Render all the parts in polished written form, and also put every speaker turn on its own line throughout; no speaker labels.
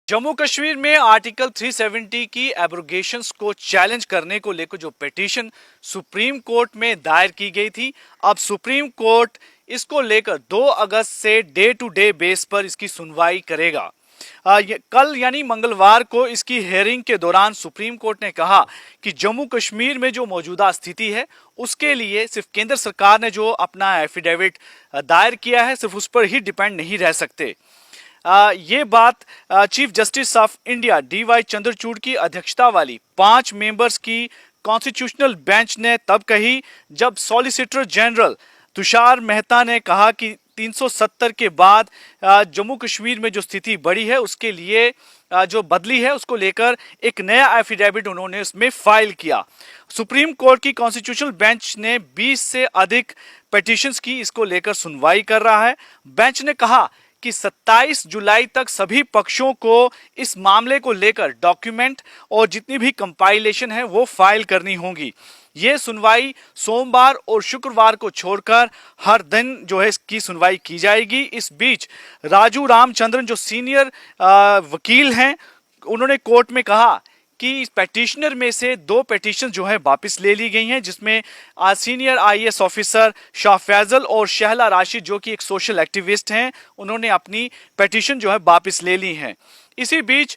जम्मू कश्मीर में आर्टिकल 370 की एब्रोगेशंस को चैलेंज करने को लेकर जो पिटीशन सुप्रीम कोर्ट में दायर की गई थी, अब सुप्रीम कोर्ट इसको लेकर 2 अगस्त से डे टू डे बेस पर इसकी सुनवाई करेगा। कल यानी मंगलवार को इसकी हेयरिंग के दौरान सुप्रीम कोर्ट ने कहा कि जम्मू कश्मीर में जो मौजूदा स्थिति है उसके लिए सिर्फ केंद्र सरकार ने जो अपना एफिडेविट दायर किया है सिर्फ उस पर ही डिपेंड नहीं रह सकते। ये बात chief justice of India DY Chandrachud की अध्यक्षता वाली 5 मेंबर्स की कॉन्स्टिट्यूशनल बेंच ने तब कही जब सॉलिसिटर जनरल तुषार मेहता ने कहा कि 370 के बाद जम्मू कश्मीर में जो स्थिति बढ़ी है उसके लिए जो बदली है उसको लेकर एक नया एफिडेविट उन्होंने उसमें फाइल किया। सुप्रीम कोर्ट की कॉन्स्टिट्यूशनल बेंच ने 20 से अधिक पिटीशंस की इसको लेकर सुनवाई कर रहा है। बेंच ने कहा कि 27 जुलाई तक सभी पक्षों को इस मामले को लेकर डॉक्यूमेंट और जितनी भी कंपाइलेशन है वो फाइल करनी होगी। ये सुनवाई सोमवार और शुक्रवार को छोड़कर हर दिन जो है इसकी सुनवाई की जाएगी। इस बीच राजू रामचंद्रन जो सीनियर वकील हैं उन्होंने कोर्ट में कहा कि इस पेटिशनर में से 2 पिटीशन जो है वापस ले ली गई हैं, जिसमें senior IAS officer Shah Faisal और शहला राशिद जो कि एक सोशल एक्टिविस्ट हैं उन्होंने अपनी पिटीशन जो है वापस ले ली हैं। इसी बीच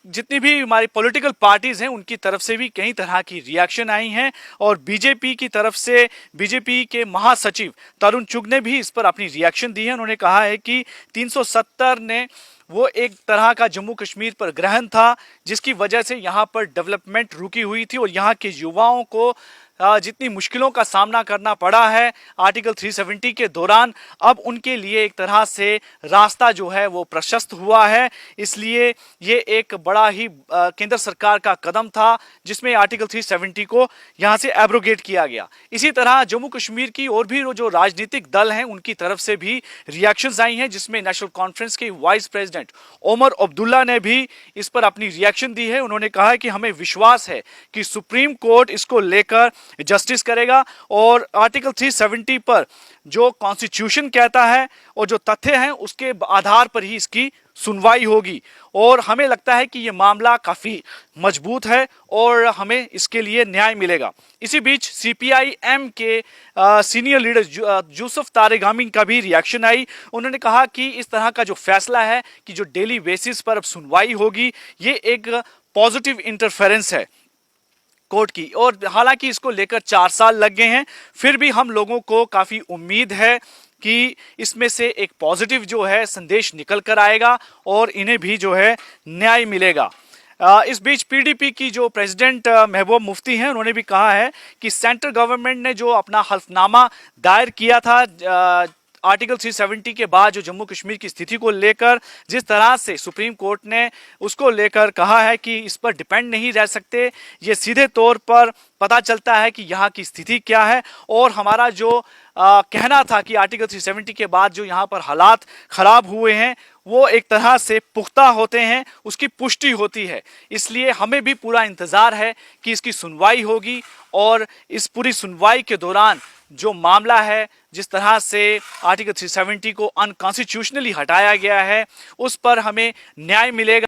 जितनी भी हमारी पॉलिटिकल पार्टीज हैं उनकी तरफ से भी कई तरह की रिएक्शन आई हैं और बीजेपी की तरफ से बीजेपी के महासचिव तरुण चुग ने भी इस पर अपनी रिएक्शन दी है। उन्होंने कहा है कि 370 ने वो एक तरह का जम्मू कश्मीर पर ग्रहण था जिसकी वजह से यहाँ पर डेवलपमेंट रुकी हुई थी और यहाँ के युवाओं को जितनी मुश्किलों का सामना करना पड़ा है आर्टिकल 370 के दौरान, अब उनके लिए एक तरह से रास्ता जो है वो प्रशस्त हुआ है। इसलिए ये एक बड़ा ही केंद्र सरकार का कदम था जिसमें आर्टिकल 370 को यहाँ से एब्रोगेट किया गया। इसी तरह जम्मू कश्मीर की और भी जो राजनीतिक दल हैं उनकी तरफ से भी रिएक्शंस आई हैं, जिसमें नेशनल कॉन्फ्रेंस के वाइस प्रेसिडेंट ओमर अब्दुल्ला ने भी इस पर अपनी रिएक्शन दी है। उन्होंने कहा है कि हमें विश्वास है कि सुप्रीम कोर्ट इसको लेकर जस्टिस करेगा और आर्टिकल 370 पर जो कॉन्स्टिट्यूशन कहता है और जो तथ्य हैं उसके आधार पर ही इसकी सुनवाई होगी और हमें लगता है कि ये मामला काफी मजबूत है और हमें इसके लिए न्याय मिलेगा। इसी बीच CPI-M के सीनियर लीडर यूसुफ तारिगामी का भी रिएक्शन आई। उन्होंने कहा कि इस तरह का जो फैसला है कि जो डेली बेसिस पर अब सुनवाई होगी ये एक पॉजिटिव इंटरफेरेंस है कोर्ट की, और हालांकि इसको लेकर 4 साल लग गए हैं फिर भी हम लोगों को काफी उम्मीद है कि इसमें से एक पॉजिटिव जो है संदेश निकल कर आएगा और इन्हें भी जो है न्याय मिलेगा। इस बीच PDP की जो प्रेसिडेंट महबूब मुफ्ती हैं उन्होंने भी कहा है कि सेंट्रल गवर्नमेंट ने जो अपना हल्फनामा दायर किया था आर्टिकल 370 के बाद जो जम्मू कश्मीर की स्थिति को लेकर जिस तरह से सुप्रीम कोर्ट ने उसको लेकर कहा है कि इस पर डिपेंड नहीं रह सकते, ये सीधे तौर पर पता चलता है कि यहाँ की स्थिति क्या है और हमारा जो कहना था कि आर्टिकल 370 के बाद जो यहाँ पर हालात खराब हुए हैं वो एक तरह से पुख्ता होते हैं, उसकी पुष्टि होती है। इसलिए हमें भी पूरा इंतज़ार है कि इसकी सुनवाई होगी और इस पूरी सुनवाई के दौरान जो मामला है जिस तरह से आर्टिकल 370 को अनकॉन्स्टिट्यूशनली हटाया गया है उस पर हमें न्याय मिलेगा।